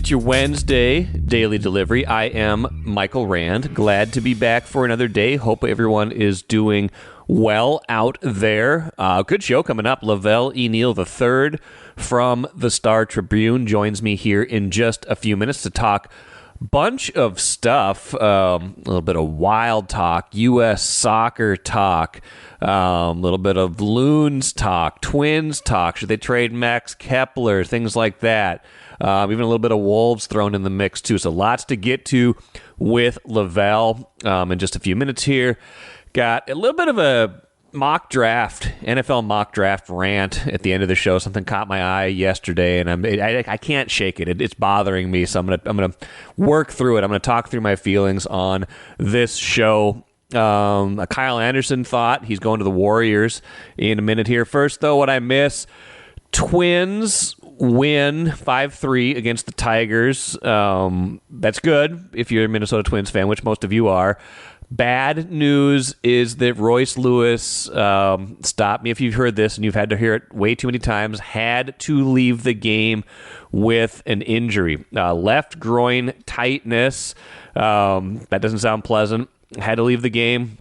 It's your Wednesday daily delivery. I am Michael Rand. Glad to be back for another day. Hope everyone is doing well out there. Good show coming up. Velle E. Neal III from the Star Tribune joins me here in just a few minutes to talk bunch of stuff, a little bit of wild talk, U.S. soccer talk, a little bit of Loons talk, Twins talk. Should they trade Max Kepler? Things like that. Even a little bit of Wolves thrown in the mix, too. So lots to get to with Velle in just a few minutes here. Got a little bit of a NFL mock draft rant at the end of the show. Something caught my eye yesterday, and I can't shake it. It's bothering me, so I'm gonna work through it. I'm gonna talk through my feelings on this show. Kyle Anderson thought he's going to the Warriors in a minute here. First, though, what I miss: Twins win 5-3 against the Tigers. That's good if you're a Minnesota Twins fan, which most of you are. Bad news is that Royce Lewis, stop me if you've heard this and you've had to hear it way too many times, had to leave the game with an injury. Left groin tightness. That doesn't sound pleasant. Had to leave the game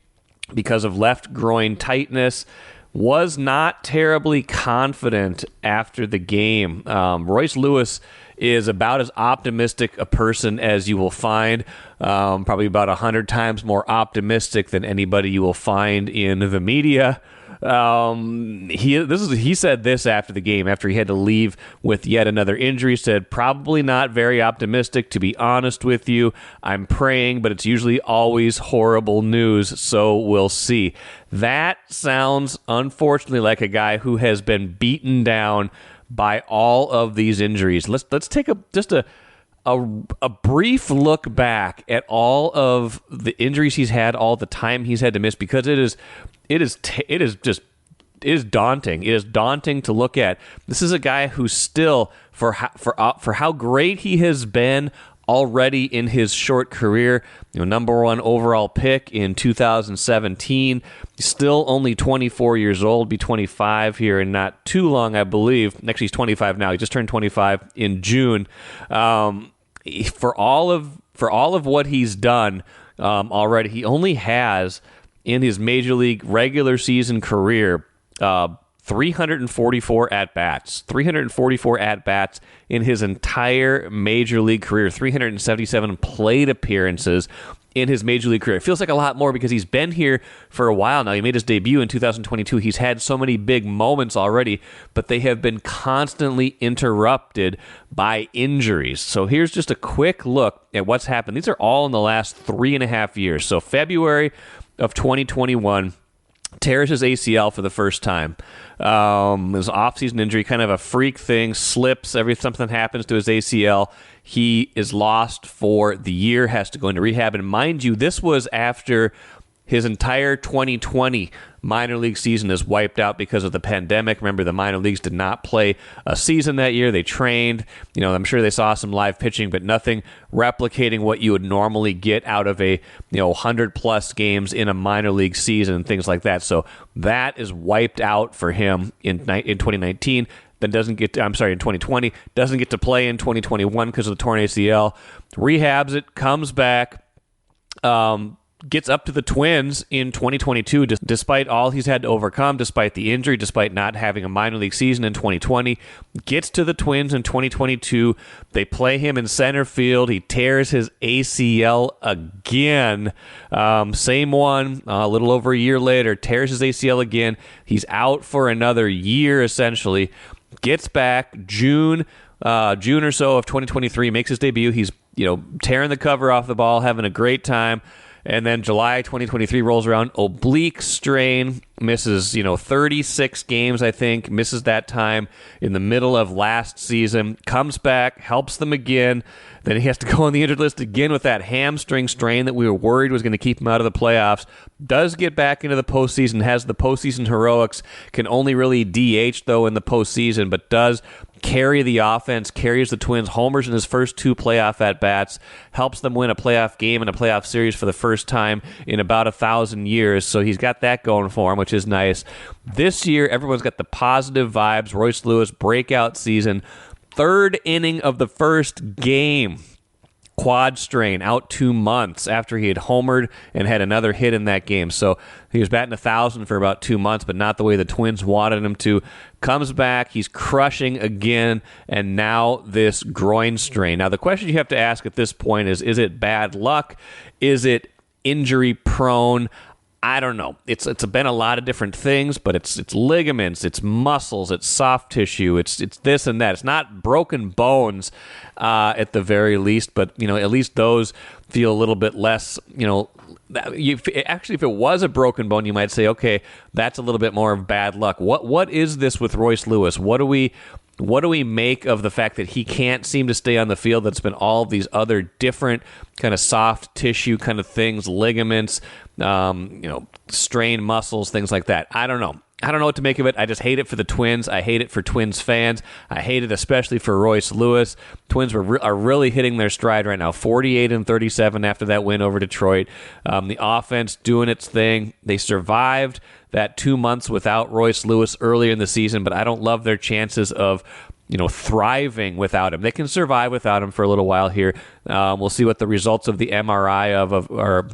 because of left groin tightness. Was not terribly confident after the game. Royce Lewis is about as optimistic a person as you will find, probably about 100 times more optimistic than anybody you will find in the media. He said this after the game, after he had to leave with yet another injury, said, probably not very optimistic, to be honest with you. I'm praying, but it's usually always horrible news, so we'll see. That sounds, unfortunately, like a guy who has been beaten down by all of these injuries. Let's take a brief look back at all of the injuries he's had, all the time he's had to miss, because it is daunting. It is daunting to look at. This is a guy who still, for how great he has been already in his short career, number one overall pick in 2017, still only 24 years old, be 25 here in not too long, I believe. Actually, he's 25 now. He just turned 25 in June. For all of what he's done already, he only has in his major league regular season career 344 at-bats. 344 at-bats in his entire major league career. 377 plate appearances in his major league career. It feels like a lot more because he's been here for a while now. He made his debut in 2022. He's had so many big moments already, but they have been constantly interrupted by injuries. So here's just a quick look at what's happened. These are all in the last 3.5 years. So February of 2021, tears his ACL for the first time. It was an offseason injury, kind of a freak thing, slips, something happens to his ACL. He is lost for the year, has to go into rehab. And mind you, this was after his entire 2020 minor league season is wiped out because of the pandemic. Remember, the minor leagues did not play a season that year. They trained. I'm sure they saw some live pitching, but nothing replicating what you would normally get out of a 100-plus games in a minor league season and things like that. So that is wiped out for him in 2019. Then in 2020, doesn't get to play in 2021 because of the torn ACL. Rehabs it, comes back, gets up to the Twins in 2022, despite all he's had to overcome, despite the injury, despite not having a minor league season in 2020. Gets to the Twins in 2022. They play him in center field. He tears his ACL again. Same one, a little over a year later, tears his ACL again. He's out for another year, essentially. Gets back June or so of 2023, makes his debut. He's tearing the cover off the ball, having a great time. And then July 2023 rolls around, oblique strain, misses 36 games, I think, misses that time in the middle of last season, comes back, helps them again. Then he has to go on the injured list again with that hamstring strain that we were worried was going to keep him out of the playoffs. Does get back into the postseason, has the postseason heroics, can only really DH, though, in the postseason, but does carry the offense, carries the Twins, homers in his first 2 playoff at-bats, helps them win a playoff game and a playoff series for the first time in about 1,000 years. So he's got that going for him, which is nice. This year, everyone's got the positive vibes. Royce Lewis, breakout season. Third inning of the first game. Quad strain, out 2 months after he had homered and had another hit in that game. So he was batting 1,000 for about 2 months, but not the way the Twins wanted him to. Comes back, he's crushing again, and now this groin strain. Now the question you have to ask at this point is it bad luck? Is it injury prone? I don't know. It's been a lot of different things, but it's ligaments, it's muscles, it's soft tissue, it's this and that. It's not broken bones at the very least, but at least those feel a little bit less. Actually, if it was a broken bone, you might say, okay, that's a little bit more of bad luck. What is this with Royce Lewis? What do we make of the fact that he can't seem to stay on the field? That's been all of these other different kind of soft tissue kind of things, ligaments, strained muscles, things like that. I don't know. I don't know what to make of it. I just hate it for the Twins. I hate it for Twins fans. I hate it especially for Royce Lewis. Twins are really hitting their stride right now. 48-37 after that win over Detroit. The offense doing its thing. They survived that 2 months without Royce Lewis earlier in the season, but I don't love their chances of thriving without him. They can survive without him for a little while here. We'll see what the results of the MRI or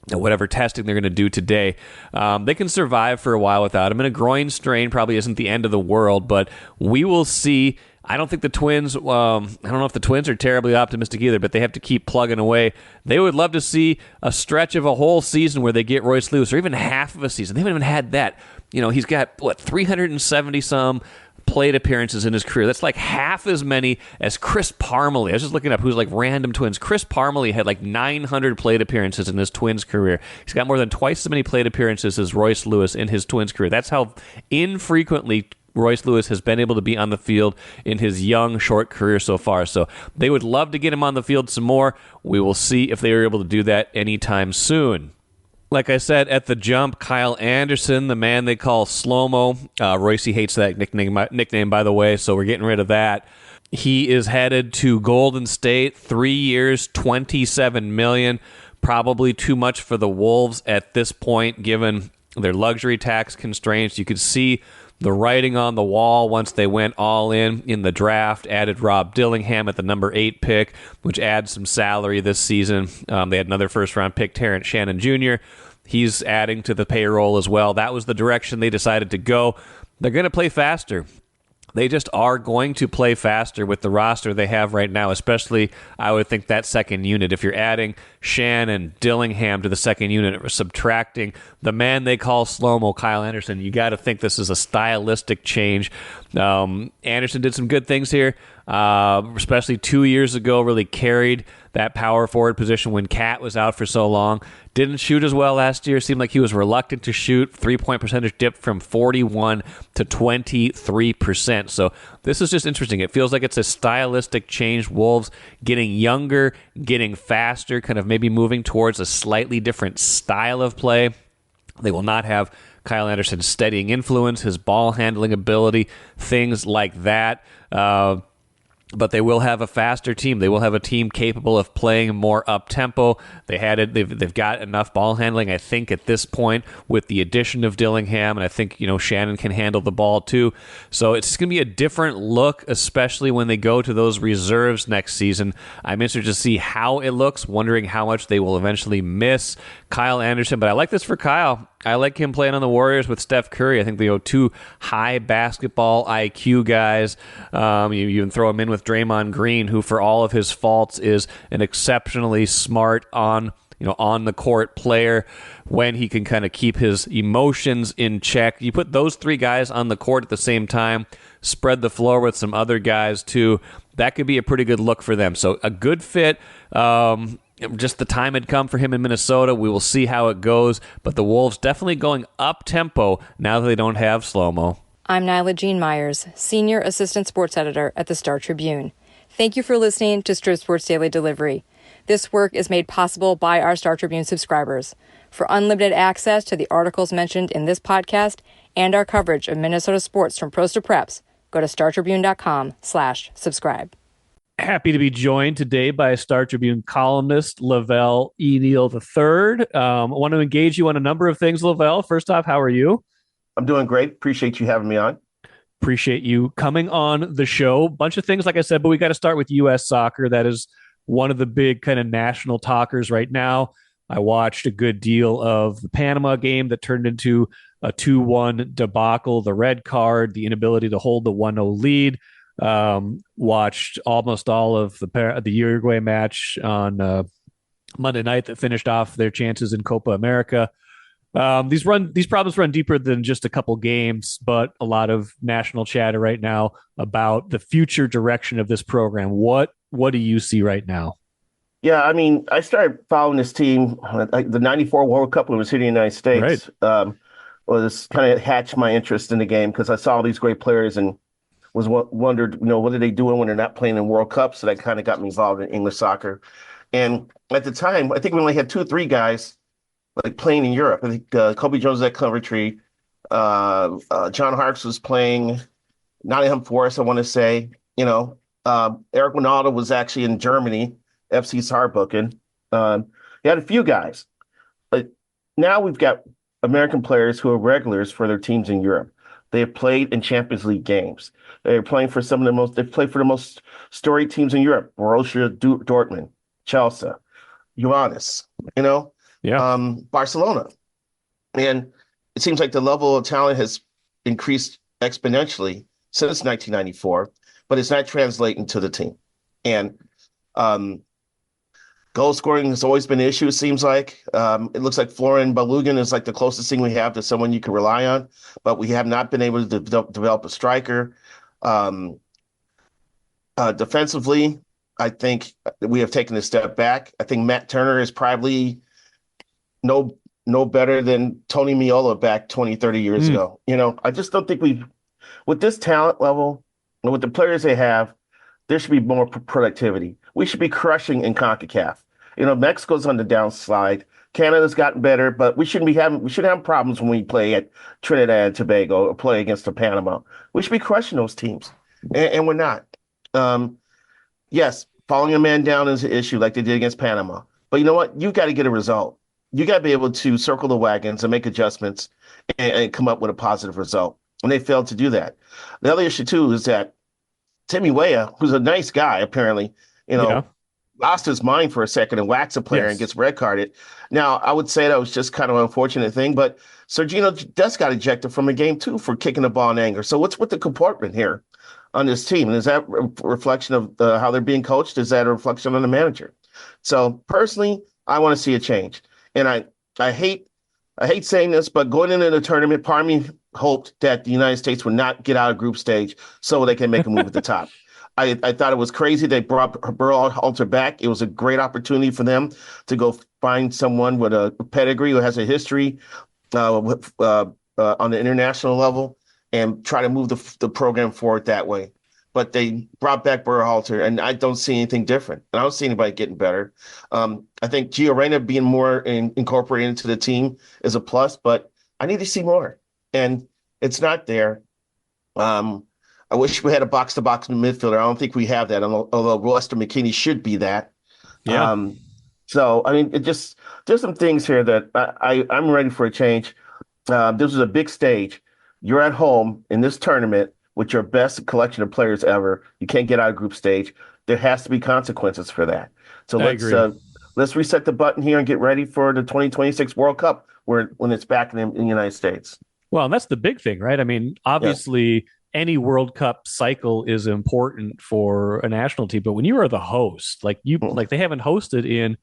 whatever testing they're going to do today. They can survive for a while without him. And a groin strain probably isn't the end of the world, but we will see. I don't think the Twins, I don't know if the Twins are terribly optimistic either, but they have to keep plugging away. They would love to see a stretch of a whole season where they get Royce Lewis, or even half of a season. They haven't even had that. He's got, 370-some plate appearances in his career. That's like half as many as Chris Parmalee. I was just looking up who's like random Twins. Chris Parmalee had like 900 plate appearances in his Twins career. He's got more than twice as many plate appearances as Royce Lewis in his Twins career. That's how infrequently Royce Lewis has been able to be on the field in his young, short career so far. So they would love to get him on the field some more. We will see if they are able to do that anytime soon. Like I said at the jump, Kyle Anderson, the man they call Slow-Mo. Royce hates that nickname, by the way, so we're getting rid of that. He is headed to Golden State, 3 years, $27 million. Probably too much for the Wolves at this point, given their luxury tax constraints. You could see the writing on the wall once they went all in the draft, added Rob Dillingham at the number 8 pick, which adds some salary this season. They had another first-round pick, Terrence Shannon Jr. He's adding to the payroll as well. That was the direction they decided to go. They're going to play faster. They just are going to play faster with the roster they have right now, especially, I would think, that second unit. If you're adding Shannon, Dillingham to the second unit, or subtracting the man they call Slow-Mo, Kyle Anderson, you got to think this is a stylistic change. Anderson did some good things here, especially 2 years ago, really carried that power forward position when Cat was out for so long. Didn't shoot as well last year. Seemed like he was reluctant to shoot. 3-point percentage dipped from 41 to 23%. So this is just interesting. It feels like it's a stylistic change. Wolves getting younger, getting faster, kind of maybe moving towards a slightly different style of play. They will not have Kyle Anderson's steadying influence, his ball handling ability, things like that. But they will have a faster team. They will have a team capable of playing more up-tempo. They've got enough ball handling, I think, at this point with the addition of Dillingham, and I think Shannon can handle the ball too. So it's going to be a different look, especially when they go to those reserves next season. I'm interested to see how it looks, wondering how much they will eventually miss Kyle Anderson. But I like this for Kyle. I like him playing on the Warriors with Steph Curry. I think they are two high basketball IQ guys. You even throw him in with Draymond Green, who for all of his faults is an exceptionally smart on the court player when he can kind of keep his emotions in check. You put those three guys on the court at the same time, spread the floor with some other guys too. That could be a pretty good look for them. So a good fit. Just the time had come for him in Minnesota. We will see how it goes. But the Wolves definitely going up-tempo now that they don't have Slow-Mo. I'm Nyla Jean Myers, Senior Assistant Sports Editor at the Star Tribune. Thank you for listening to Strip Sports Daily Delivery. This work is made possible by our Star Tribune subscribers. For unlimited access to the articles mentioned in this podcast and our coverage of Minnesota sports from pros to preps, go to startribune.com/subscribe. Happy to be joined today by Star Tribune columnist Velle E. Neal III. I want to engage you on a number of things, Lavelle. First off, how are you? I'm doing great. Appreciate you having me on. Appreciate you coming on the show. Bunch of things, like I said, but we got to start with U.S. soccer. That is one of the big kind of national talkers right now. I watched a good deal of the Panama game that turned into a 2-1 debacle, the red card, the inability to hold the 1-0 lead. Watched almost all of the Uruguay match on Monday night that finished off their chances in Copa America. These problems run deeper than just a couple games, but a lot of national chatter right now about the future direction of this program. What do you see right now? Yeah, I mean, I started following this team like the '94 World Cup when it was here in the United States. Right. Was kind of hatched my interest in the game because I saw all these great players and wondered, what are they doing when they're not playing in World Cups? So that kind of got me involved in English soccer. And at the time, I think we only had 2 or 3 guys like playing in Europe. I think Kobe Jones was at Coventry. John Harkes was playing Nottingham Forest, I want to say. Eric Ronaldo was actually in Germany, FC Saarbrücken. He had a few guys. But now we've got American players who are regulars for their teams in Europe. They have played in Champions League games. They're playing for they've played for the most storied teams in Europe: Borussia Dortmund, Chelsea, Juventus, Barcelona. And it seems like the level of talent has increased exponentially since 1994, but it's not translating to the team. And goal scoring has always been an issue, it seems like. It looks like Florian Balogun is like the closest thing we have to someone you can rely on, but we have not been able to develop a striker. Defensively, I think we have taken a step back. I think Matt Turner is probably no better than Tony Meola back 20, 30 years ago. I just don't think with this talent level and with the players they have, there should be more productivity. We should be crushing in CONCACAF. Mexico's on the downslide. Canada's gotten better, but we shouldn't have problems when we play at Trinidad and Tobago or play against the Panama. We should be crushing those teams, and we're not. Yes, following a man down is an issue like they did against Panama. But you know what? You've got to get a result. You got to be able to circle the wagons and make adjustments and come up with a positive result. And they failed to do that. The other issue, too, is that Timmy Weah, who's a nice guy, apparently, lost his mind for a second and whacks a player and gets red carded. Now, I would say that was just kind of an unfortunate thing, but Sergino Dest got ejected from a game, too, for kicking the ball in anger. So what's with the comportment here on this team? And is that a reflection of how they're being coached? Is that a reflection on the manager? So personally, I want to see a change. And I hate saying this, but going into the tournament, part of me hoped that the United States would not get out of group stage so they can make a move at the top. I thought it was crazy they brought Berhalter back. It was a great opportunity for them to go find someone with a pedigree who has a history on the international level and try to move the program forward that way. But they brought back Berhalter, and I don't see anything different. And I don't see anybody getting better. I think Gio Reyna being more incorporated into the team is a plus, but I need to see more. And it's not there. I wish we had a box-to-box midfielder. I don't think we have that, although Lester McKinney should be that. Yeah. So, I mean, there's some things here that I'm ready for a change. This is a big stage. You're at home in this tournament with your best collection of players ever. You can't get out of group stage. There has to be consequences for that. So let's reset the button here and get ready for the 2026 World Cup when it's back in the United States. Well, and that's the big thing, right? I mean, obviously, any World Cup cycle is important for a national team, but when you are the host, like they haven't hosted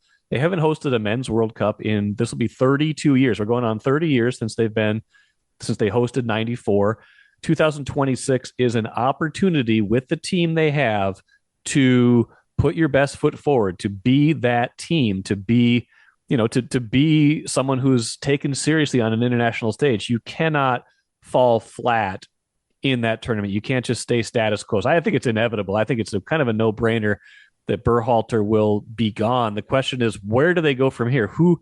a men's World Cup in, this will be 32 years. We're going on 30 years since they hosted 94. 2026 is an opportunity with the team they have to put your best foot forward, to be that team, to be, to be someone who's taken seriously on an international stage. You cannot fall flat in that tournament. You can't just stay status quo. I think it's inevitable. I think it's a kind of a no-brainer that Berhalter will be gone. The question is, where do they go from here? Who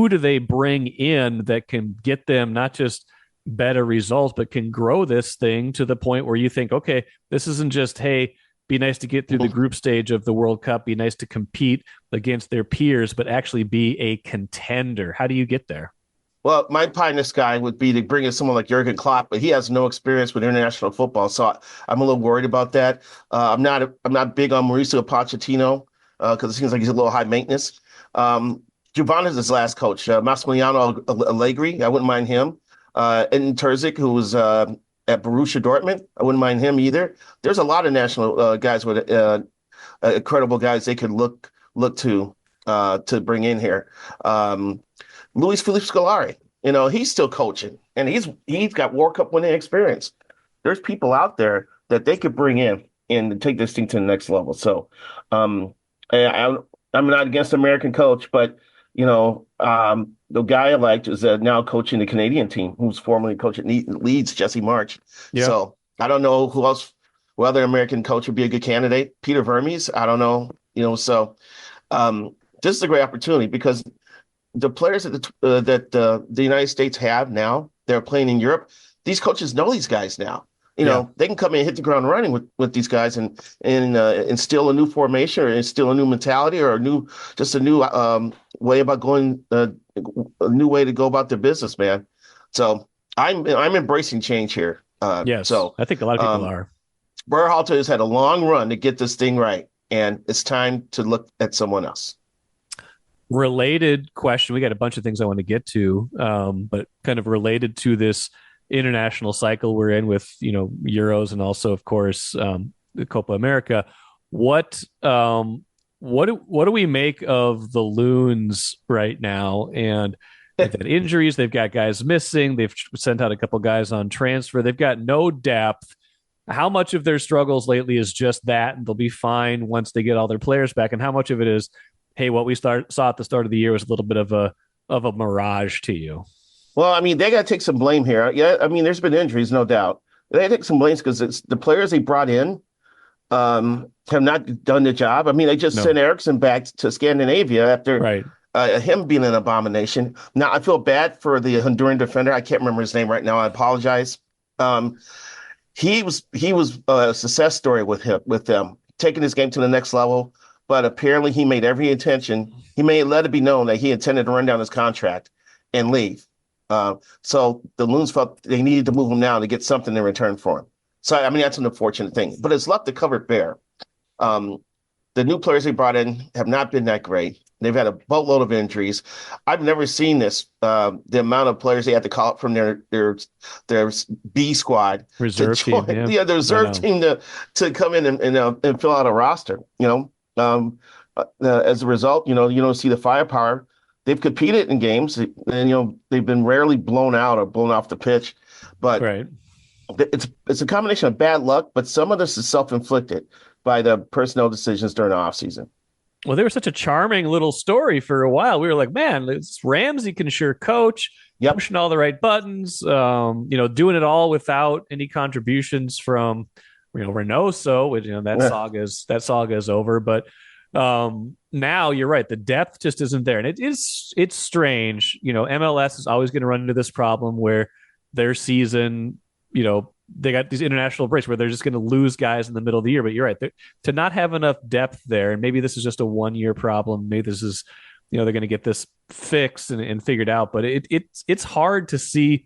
do they bring in that can get them not just better results, but can grow this thing to the point where you think, okay, this isn't just, hey, be nice to get through the group stage of the World Cup, be nice to compete against their peers, but actually be a contender. How do you get there? Well, my pie in the sky would be to bring in someone like Jurgen Klopp, but he has no experience with international football, so I'm a little worried about that. I'm not big on Mauricio Pochettino because it seems like he's a little high maintenance. Giovanni is his last coach, Massimiliano Allegri. I wouldn't mind him. And Terzic, who was at Borussia Dortmund, I wouldn't mind him either. There's a lot of national guys with credible guys they could look to bring in here. Luis Felipe Scolari, he's still coaching, and he's got World Cup winning experience. There's people out there that they could bring in and take this thing to the next level. So, I'm not against the American coach, but the guy I liked is now coaching the Canadian team, who's formerly coaching Leeds, Jesse March. Yeah. So I don't know what other American coach would be a good candidate. Peter Vermes, I don't know. So this is a great opportunity because the players that the United States have now, they're playing in Europe. These coaches know these guys now. They can come in and hit the ground running with these guys and instill a new formation or instill a new mentality or a new way about going, a new way to go about their business, man. So I'm embracing change here. Yes, so I think a lot of people are. Berhalter has had a long run to get this thing right, and it's time to look at someone else. Related question. We got a bunch of things I want to get to, but kind of related to this international cycle we're in with, Euros and also, of course, the Copa America. What do we make of the Loons right now? And they've had injuries. They've got guys missing. They've sent out a couple guys on transfer. They've got no depth. How much of their struggles lately is just that, and they'll be fine once they get all their players back? And how much of it is, hey, what we saw at the start of the year was a little bit of a mirage to you? Well, I mean, they got to take some blame here. Yeah, I mean, there's been injuries, no doubt. They got to take some blame because it's the players they brought in have not done the job. I mean, they just sent Eriksson back to Scandinavia after him being an abomination. Now, I feel bad for the Honduran defender. I can't remember his name right now. I apologize. He was a success story with them, taking his game to the next level. But apparently he made every intention. He may let it be known that he intended to run down his contract and leave. So the Loons felt they needed to move him now to get something in return for him. So, I mean, that's an unfortunate thing. But it's left the cupboard bare. The new players they brought in have not been that great. They've had a boatload of injuries. I've never seen this, the amount of players they had to call up from their B squad. Reserve team. Yeah, the reserve team to come in and fill out a roster, as a result, you don't see the firepower. They've competed in games, and they've been rarely blown out or blown off the pitch. But it's a combination of bad luck, but some of this is self-inflicted by the personnel decisions during the offseason. Well, they were such a charming little story for a while. We were like, man, Ramsey can sure coach, pushing all the right buttons, doing it all without any contributions from Reynoso, which that saga is over. But now you're right, the depth just isn't there, and it's strange. MLS is always going to run into this problem where their season, they got these international breaks where they're just going to lose guys in the middle of the year. But you're right, to not have enough depth there, and maybe this is just a 1-year problem. Maybe this is, they're going to get this fixed and figured out. But it's hard to see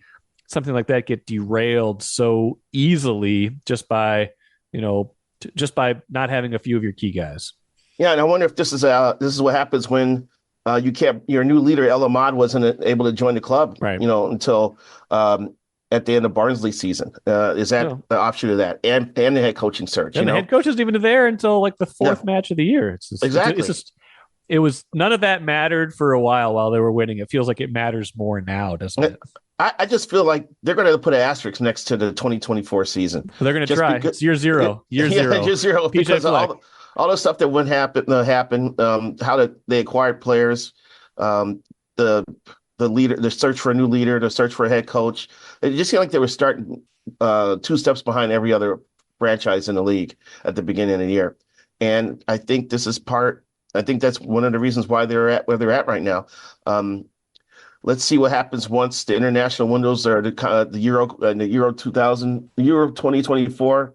something like that get derailed so easily just by not having a few of your key guys. Yeah, and I wonder if this is what happens when your new leader El Ahmad wasn't able to join the club, until at the end of Barnsley season. Is that the offshoot of that, and the head coaching search? And the head coach isn't even there until like the fourth match of the year. It was none of that mattered for a while they were winning. It feels like it matters more now, doesn't it? I just feel like they're going to put an asterisk next to the 2024 season. Well, they're going to try. It's year zero. Year zero. Because all the stuff that wouldn't happen, how they acquired players, the leader, the search for a new leader, the search for a head coach. It just seemed like they were starting 2 steps behind every other franchise in the league at the beginning of the year. And I think that's one of the reasons why they're at where they're at right now. Let's see what happens once the international windows are the Euro 2024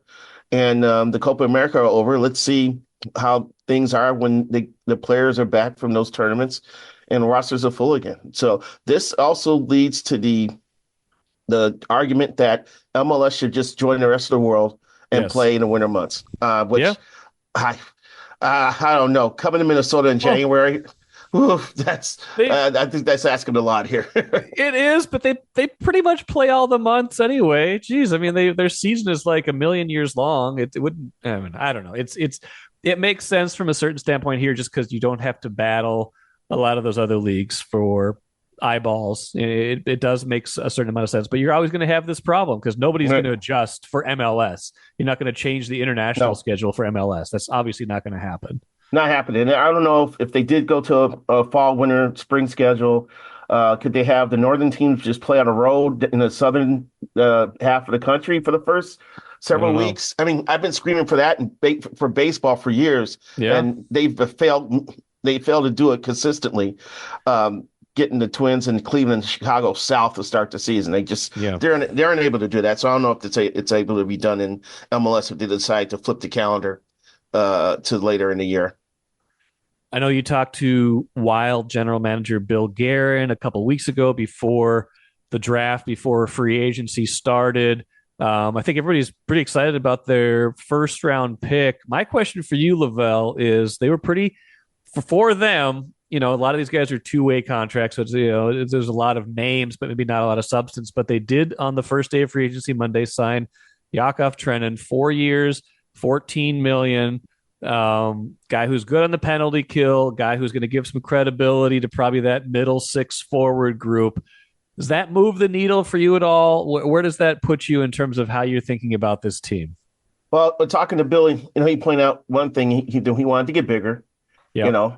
and the Copa America are over. Let's see how things are when the players are back from those tournaments and rosters are full again. So this also leads to the argument that MLS should just join the rest of the world and Yes. play in the winter months, Yeah. which I I don't know. Coming to Minnesota in Well, January, that's I think that's asking a lot here. it is, but they pretty much play all the months anyway. Jeez, I mean, their season is like a million years long. It wouldn't. I mean, I don't know. It makes sense from a certain standpoint here, just because you don't have to battle a lot of those other leagues for eyeballs. It does make a certain amount of sense, but you're always going to have this problem because nobody's Right. going to adjust for MLS. You're not going to change the international No. schedule for MLS. That's obviously not going to happen. Not happening. I don't know if they did go to a fall, winter, spring schedule. Could they have the northern teams just play on a road in the southern half of the country for the first several weeks? I mean, I've been screaming for that for baseball for years, and they've failed. They failed to do it consistently. Getting the Twins and Cleveland and Chicago south to start the season, they're unable to do that. So I don't know if it's able to be done in MLS if they decide to flip the calendar to later in the year. I know you talked to Wild general manager Bill Guerin a couple of weeks ago before the draft, before free agency started. I think everybody's pretty excited about their first round pick. My question for you, Lavelle, is they were pretty for them. A lot of these guys are two-way contracts, so there's a lot of names, but maybe not a lot of substance. But they did on the first day of free agency Monday sign Yakov Trenin, 4 years, $14 million. Guy who's good on the penalty kill, guy who's going to give some credibility to probably that middle six forward group. Does that move the needle for you at all? Where does that put you in terms of how you're thinking about this team? Well, talking to Billy, he pointed out one thing he wanted to get bigger. Yeah.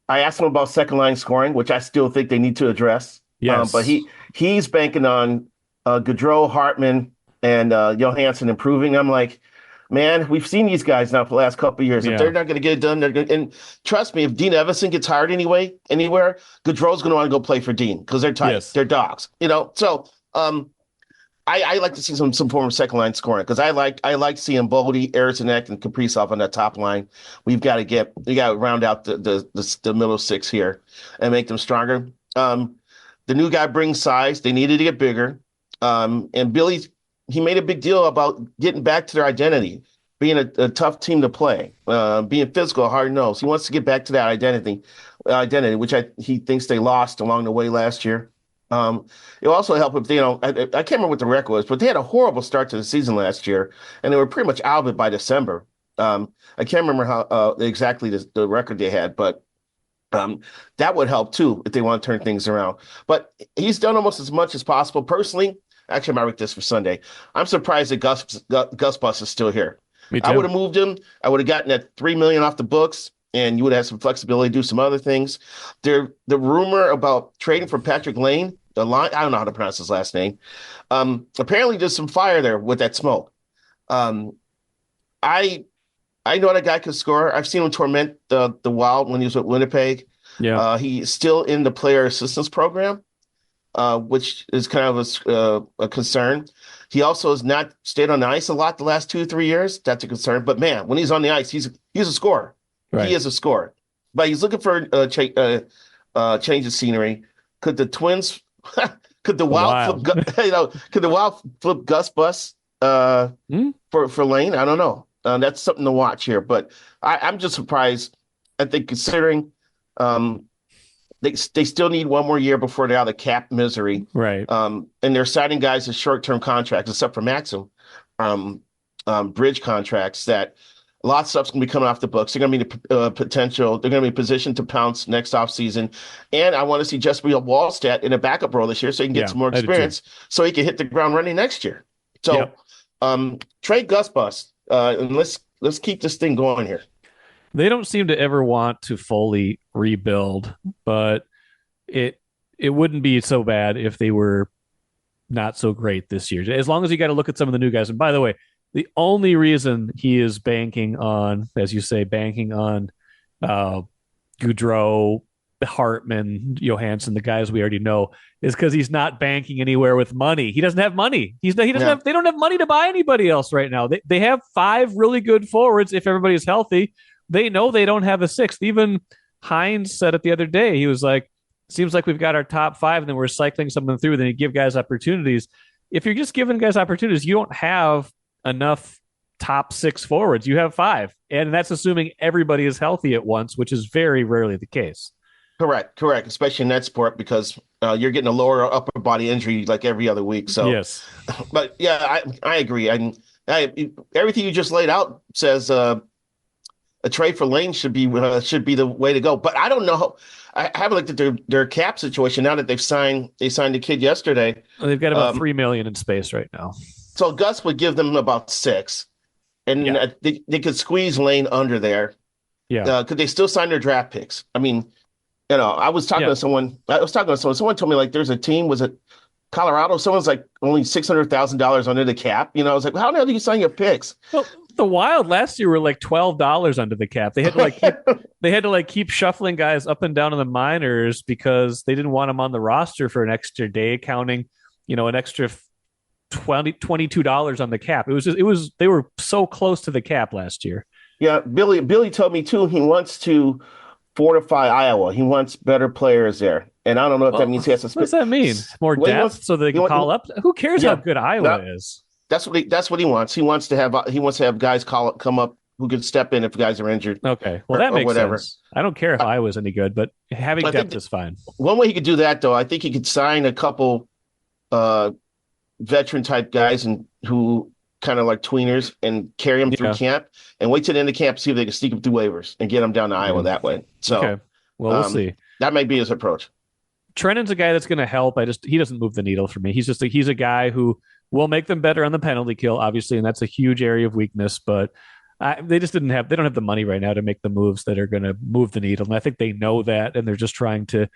I asked him about second line scoring, which I still think they need to address. Yes. But he's banking on Gaudreau, Hartman, and Johansson improving. I'm like, man, we've seen these guys now for the last couple of years. If they're not going to get it done, and trust me, if Dean Evison gets hired anywhere, Gaudreau's going to want to go play for Dean because they're tight. They're dogs. So I like to see some form of second line scoring because I like seeing Boldy, Eriksson-Ek, and Kaprizov on that top line. We got to round out the middle six here and make them stronger. The new guy brings size. They needed to get bigger. And Billy, he made a big deal about getting back to their identity, being a tough team to play, being physical, hard-nosed. He wants to get back to that identity, which he thinks they lost along the way last year. It'll also help if I can't remember what the record was, but they had a horrible start to the season last year, and they were pretty much out of it by December. I can't remember how exactly the record they had, but that would help too if they want to turn things around. But he's done almost as much as possible. Personally, actually, I might write this for Sunday. I'm surprised that Gus Bus is still here. Me too. I would have moved him. I would have gotten that $3 million off the books, and you would have some flexibility to do some other things. The rumor about trading for Patrick Lane, I don't know how to pronounce his last name. Apparently, there's some fire there with that smoke. I know that guy could score. I've seen him torment the Wild when he was with Winnipeg. Yeah. He's still in the player assistance program, which is kind of a concern. He also has not stayed on the ice a lot the last 2 or 3 years. That's a concern. But man, when he's on the ice, he's a scorer. Right. He is a scorer. But he's looking for a change of scenery. Could the Twins? Could the Wild flip Gus Bus for Lane? I don't know. That's something to watch here. But I'm just surprised. I think considering they still need one more year before they're out of cap misery. Right. And they're signing guys as short-term contracts, except for Maxim, bridge contracts that a lot of stuff's going to be coming off the books. They're going to be potential. They're going to be positioned to pounce next offseason. And I want to see Jesper Wallstedt in a backup role this year so he can get some more experience so he can hit the ground running next year. So trade Gus Bus and let's keep this thing going here. They don't seem to ever want to fully rebuild, but it wouldn't be so bad if they were not so great this year. As long as you got to look at some of the new guys. And by the way, the only reason he is banking on, as you say, Gaudreau, Hartman, Johansson, the guys we already know, is because he's not banking anywhere with money. He doesn't have money. They don't have money to buy anybody else right now. They have 5 really good forwards if everybody's healthy. They know they don't have a sixth. Even Hines said it the other day. He was like, seems like we've got our top five and then we're cycling something through. Then you give guys opportunities. If you're just giving guys opportunities, you don't have enough top six forwards. You have five. And that's assuming everybody is healthy at once, which is very rarely the case. Correct. Especially in that sport because you're getting a lower upper body injury like every other week. So, yes, but yeah, I agree. Everything you just laid out says a trade for Lane should be the way to go. But I don't know. I haven't looked at their cap situation now that they signed the kid yesterday. Well, they've got about $3 million in space right now. So Gus would give them about $6 million, and they could squeeze Lane under there. Yeah. Could they still sign their draft picks? I mean, I was talking to someone. Someone told me like there's a team, was it Colorado? Someone's like only $600,000 under the cap. I was like, how the hell do you sign your picks? Well, the Wild last year were like $12 under the cap. They had to keep shuffling guys up and down in the minors because they didn't want them on the roster for an extra day, counting, an extra $22 on the cap. They were so close to the cap last year. Yeah, Billy told me too. He wants to fortify Iowa. He wants better players there, and I don't know if that means he has to. What does that mean? More depth so they can call up. Who cares how good Iowa is? That's what he wants. He wants to have guys come up who can step in if guys are injured. Okay, well that makes sense. I don't care if Iowa's any good, but having depth is fine. One way he could do that, though, I think he could sign a couple veteran type guys and who kind of like tweeners and carry them through camp and wait till the end of camp, see if they can sneak them through waivers and get them down to Iowa that way. So, okay. Well, we'll see. That may be his approach. Trennan's a guy that's going to help. He doesn't move the needle for me. He's a guy who will make them better on the penalty kill, obviously, and that's a huge area of weakness. But they don't have the money right now to make the moves that are going to move the needle, and I think they know that, and they're just trying to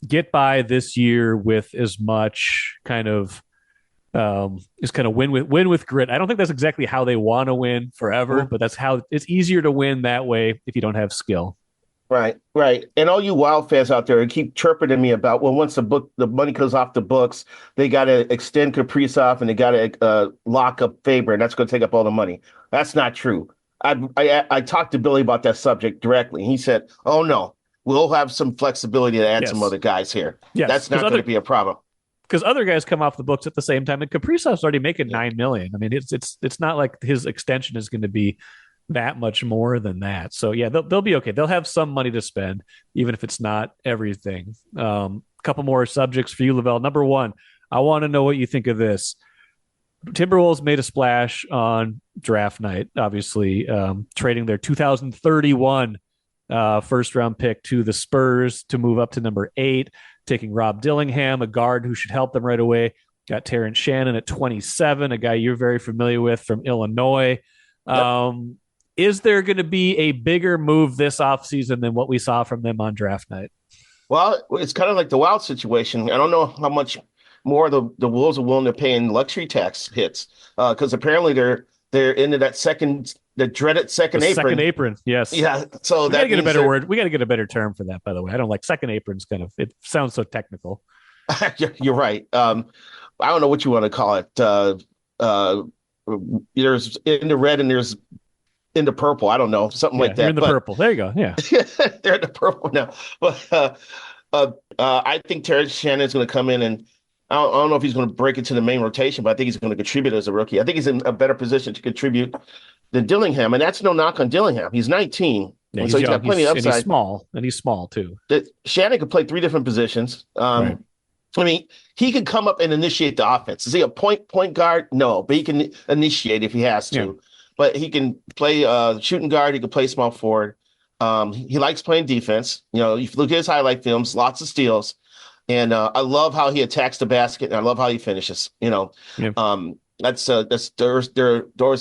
get by this year with as much kind of win with grit. I don't think that's exactly how they want to win forever, but that's how it's easier to win that way if you don't have skill. Right. And all you Wild fans out there keep chirping at me about, well, once the money goes off the books, they got to extend Kaprizov and they got to lock up Faber, and that's going to take up all the money. That's not true. I talked to Billy about that subject directly. He said, oh, no, we'll have some flexibility to add some other guys here. Yes. That's not going to be a problem. Because other guys come off the books at the same time, and Kaprizov's already making $9 million. I mean, it's not like his extension is going to be that much more than that. So yeah, they'll be okay. They'll have some money to spend, even if it's not everything. Couple more subjects for you, Lavelle. Number one, I want to know what you think of this. Timberwolves made a splash on draft night, obviously, trading their 2031 first round pick to the Spurs to move up to number 8, taking Rob Dillingham, a guard who should help them right away. Got Terrence Shannon at 27, a guy you're very familiar with from Illinois. Yep. Is there going to be a bigger move this offseason than what we saw from them on draft night? Well, it's kind of like the Wild situation. I don't know how much more the Wolves are willing to pay in luxury tax hits because apparently they're into the dreaded second apron. Second apron, yes. Yeah, so we got to get a better word. We got to get a better term for that, by the way. I don't like second apron's it sounds so technical. You're right. I don't know what you want to call it. There's in the red and there's in the purple. I don't know, something like that. You're in the purple. There you go. Yeah, they're in the purple now. But I think Terrence Shannon is going to come in, and I don't know if he's going to break into the main rotation, but I think he's going to contribute as a rookie. I think he's in a better position to contribute than Dillingham, and that's no knock on Dillingham. He's 19, yeah, so he's got plenty of upside. And he's small too. Shannon could play 3 different positions. Right. I mean, he can come up and initiate the offense. Is he a point guard? No, but he can initiate if he has to. Yeah. But he can play shooting guard. He can play small forward. He likes playing defense. You look at his highlight films, lots of steals. And I love how he attacks the basket, and I love how he finishes. That's doors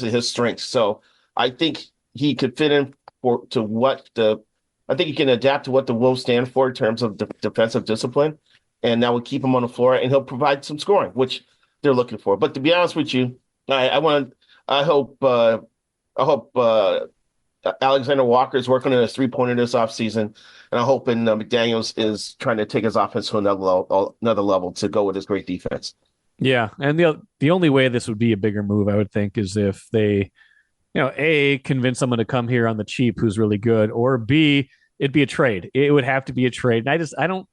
of his strengths. So I think he could fit in I think he can adapt to what the Wolves stand for in terms of defensive discipline. And that would keep him on the floor, and he'll provide some scoring, which they're looking for. But to be honest with you, I hope Alexander Walker is working on his 3-pointer this offseason, and I'm hoping McDaniels is trying to take his offense to another level to go with his great defense. Yeah, and the only way this would be a bigger move, I would think, is if they, A, convince someone to come here on the cheap who's really good, or B, it'd be a trade. It would have to be a trade. And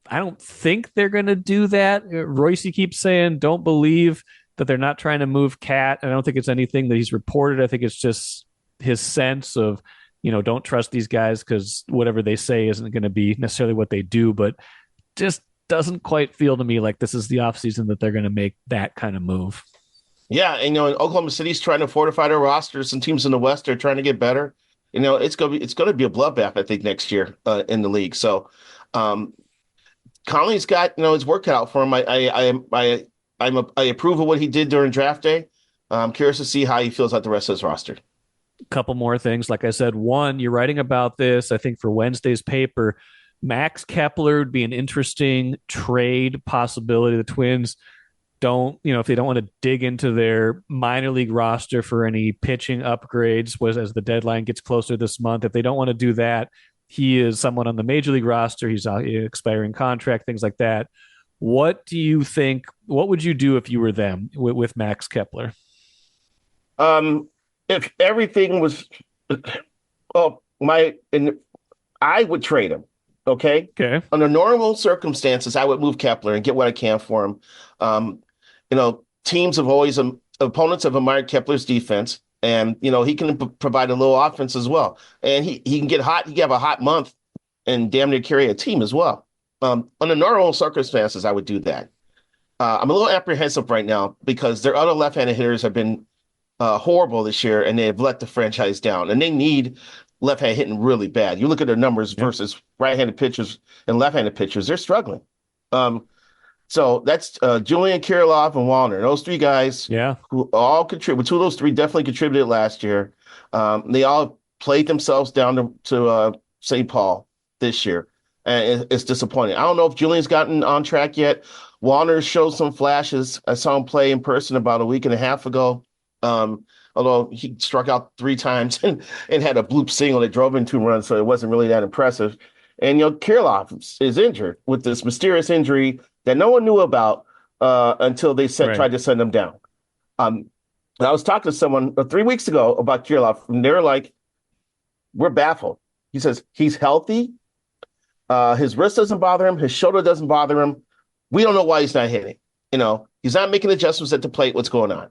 I don't think they're going to do that. Royce keeps saying, don't believe that they're not trying to move Cat. I don't think it's anything that he's reported. I think it's just his sense of, don't trust these guys because whatever they say isn't going to be necessarily what they do, but just doesn't quite feel to me like this is the offseason that they're going to make that kind of move. Yeah, and Oklahoma City's trying to fortify their roster. Some teams in the West are trying to get better. It's going to be a bloodbath, I think, next year in the league. So, Conley's got his work cut out for him. I approve of what he did during draft day. I'm curious to see how he feels about the rest of his roster. A couple more things. Like I said, one, you're writing about this, I think, for Wednesday's paper. Max Kepler would be an interesting trade possibility. The Twins don't, if they don't want to dig into their minor league roster for any pitching upgrades as the deadline gets closer this month, if they don't want to do that, he is someone on the major league roster. He's expiring contract, things like that. What do you think? What would you do if you were them with Max Kepler? If everything was, I would trade him. Okay. Okay. Under normal circumstances, I would move Kepler and get what I can for him. Teams have always opponents have admired Kepler's defense. And, he can provide a little offense as well. And he can get hot. He can have a hot month and damn near carry a team as well. Under normal circumstances, I would do that. I'm a little apprehensive right now because their other left-handed hitters have been horrible this year, and they have let the franchise down. And they need left-handed hitting really bad. You look at their numbers versus right-handed pitchers and left-handed pitchers, they're struggling. So that's Julian, Kirilloff, and Wallner. Those three guys who all contribute. Two of those three definitely contributed last year. They all played themselves down to St. Paul this year. And it's disappointing. I don't know if Julian's gotten on track yet. Wallner showed some flashes. I saw him play in person about a week and a half ago. Although he struck out 3 times and had a bloop single that drove in 2 runs, so it wasn't really that impressive. And Kirilloff is injured with this mysterious injury that no one knew about until they tried to send him down. I was talking to someone 3 weeks ago about Kirilloff, and they're like, "We're baffled." He says he's healthy. His wrist doesn't bother him. His shoulder doesn't bother him. We don't know why he's not hitting. He's not making adjustments at the plate. What's going on?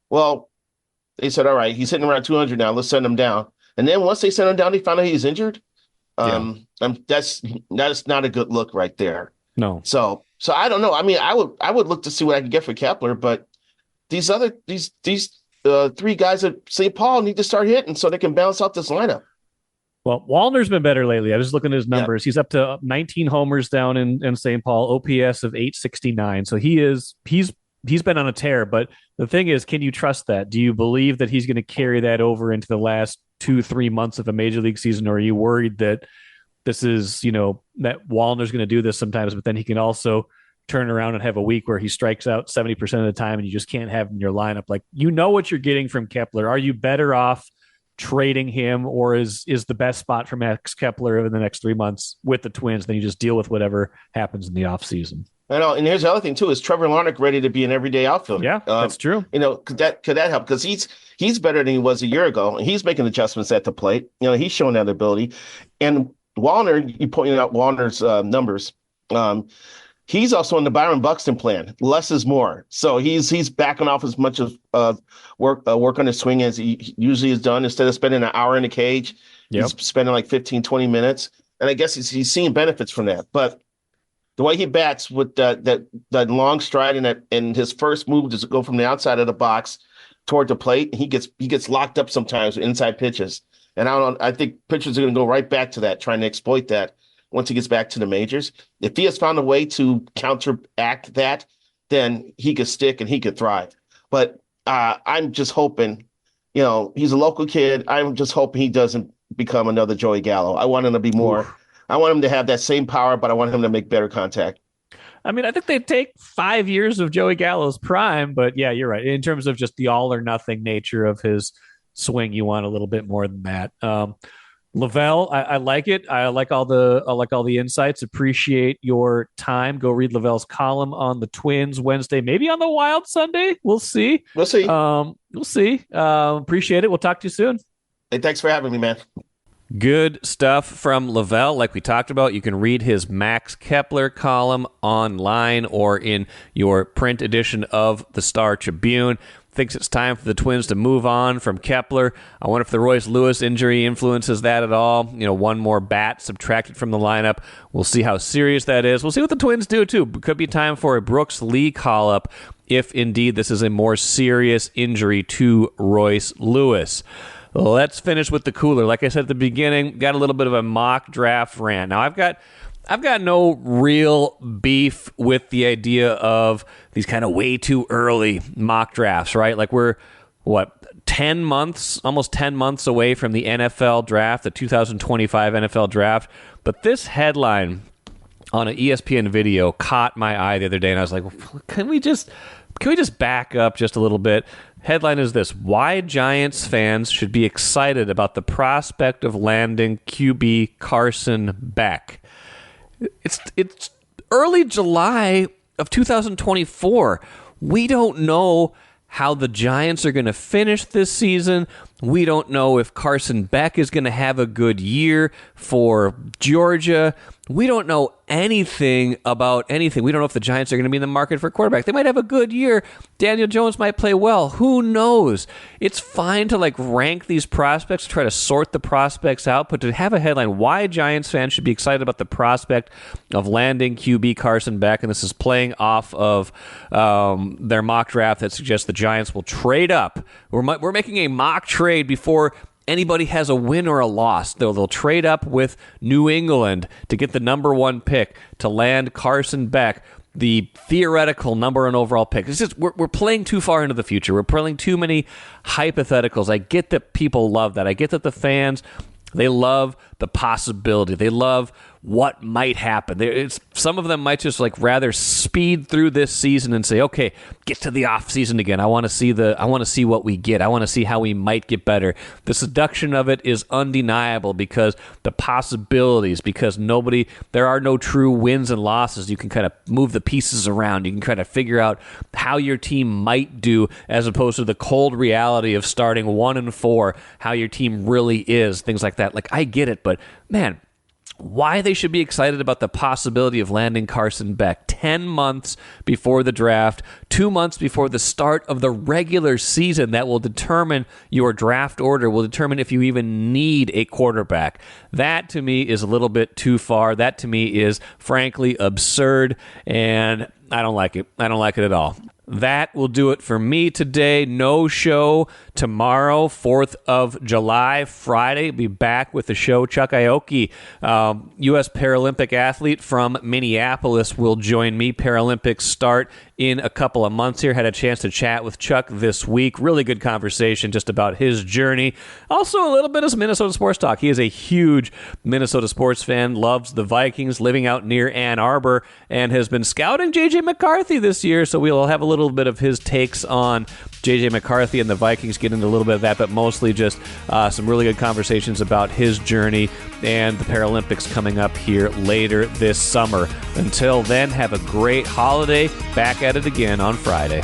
Well, they said, all right, he's hitting around 200 now. Let's send him down. And then once they sent him down, they found out he's injured. That's not a good look right there. No. So I don't know. I mean, I would look to see what I can get for Kepler, but these 3 guys at St. Paul need to start hitting so they can balance out this lineup. Well, Wallner's been better lately. I was looking at his numbers. He's up to 19 homers down in St. Paul, OPS of 869. So he's been on a tear. But the thing is, can you trust that? Do you believe that he's going to carry that over into the last 2-3 months of a major league season? Or are you worried that this is, that Wallner's going to do this sometimes, but then he can also turn around and have a week where he strikes out 70% of the time and you just can't have him in your lineup? Like, what you're getting from Kepler. Are you better off trading him, or is the best spot for Max Kepler over the next 3 months with the Twins? Then you just deal with whatever happens in the offseason. I know, and here's the other thing too: is Trevor Larnach ready to be an everyday outfielder? Yeah, that's true. Could that help? Because he's better than he was a year ago, and he's making adjustments at the plate. He's showing that ability. And Wallner, you pointed out Wallner's numbers. He's also on the Byron Buxton plan. Less is more. So he's backing off as much of work on his swing as he usually has done. Instead of spending an hour in the cage, he's spending like 15, 20 minutes. And I guess he's seeing benefits from that. But the way he bats with that long stride and his first move is to go from the outside of the box toward the plate, he gets locked up sometimes with inside pitches. And I think pitchers are going to go right back to that, trying to exploit that once he gets back to the majors. If he has found a way to counteract that, then he could stick and he could thrive. But I'm just hoping, he's a local kid. I'm just hoping he doesn't become another Joey Gallo. I want him to be more. Oof. I want him to have that same power, but I want him to make better contact. I mean, I think they take 5 years of Joey Gallo's prime, but yeah, you're right. In terms of just the all or nothing nature of his swing, you want a little bit more than that. Lavelle, I like it. I like all the insights. Appreciate your time. Go read Lavelle's column on the Twins Wednesday, maybe on the Wild Sunday. We'll see. We'll see. Appreciate it. We'll talk to you soon. Hey, thanks for having me, man. Good stuff from Lavelle. Like we talked about, you can read his Max Kepler column online or in your print edition of the Star Tribune. Thinks it's time for the Twins to move on from Kepler. I wonder if the Royce Lewis injury influences that at all. One more bat subtracted from the lineup. We'll see how serious that is. We'll see what the Twins do, too. Could be time for a Brooks Lee call-up if, indeed, this is a more serious injury to Royce Lewis. Let's finish with the cooler. Like I said at the beginning, got a little bit of a mock draft rant. Now, I've got no real beef with the idea of these kind of way too early mock drafts, right? Like we're, 10 months, almost 10 months away from the NFL draft, the 2025 NFL draft. But this headline on an ESPN video caught my eye the other day, and I was like, can we just back up just a little bit? Headline is this: why Giants fans should be excited about the prospect of landing QB Carson Beck. It's early July of 2024. We don't know how the Giants are going to finish this season. We don't know if Carson Beck is going to have a good year for Georgia. We don't know anything about anything. We don't know if the Giants are going to be in the market for a quarterback. They might have a good year. Daniel Jones might play well. Who knows? It's fine to rank these prospects, try to sort the prospects out, but to have a headline, why Giants fans should be excited about the prospect of landing QB Carson Beck, and this is playing off of their mock draft that suggests the Giants will trade up. We're making a mock trade before anybody has a win or a loss. They'll trade up with New England to get the number 1 pick to land Carson Beck, the theoretical number 1 overall pick. It's just we're playing too far into the future. We're playing too many hypotheticals. I get that people love that. I get that the fans, they love the possibility. They love what might happen. Some of them might just rather speed through this season and say, okay, get to the offseason again. I want to see what we get. I want to see how we might get better. The seduction of it is undeniable because the possibilities, because there are no true wins and losses. You can kind of move the pieces around. You can try to figure out how your team might do as opposed to the cold reality of starting 1-4, how your team really is, things like that. I get it, but man, why they should be excited about the possibility of landing Carson Beck 10 months before the draft, 2 months before the start of the regular season that will determine your draft order, will determine if you even need a quarterback. That to me is a little bit too far. That to me is frankly absurd, and I don't like it. I don't like it at all. That will do it for me today. No show tomorrow, 4th of July, Friday. Be back with the show. Chuck Ioki, U.S. Paralympic athlete from Minneapolis, will join me. Paralympics start in a couple of months here. Had a chance to chat with Chuck this week. Really good conversation just about his journey. Also a little bit of Minnesota sports talk. He is a huge Minnesota sports fan, loves the Vikings, living out near Ann Arbor, and has been scouting J.J. McCarthy this year, so we'll have a little bit of his takes on J.J. McCarthy and the Vikings, get into a little bit of that, but mostly just some really good conversations about his journey and the Paralympics coming up here later this summer. Until then, have a great holiday. Back at it again on Friday.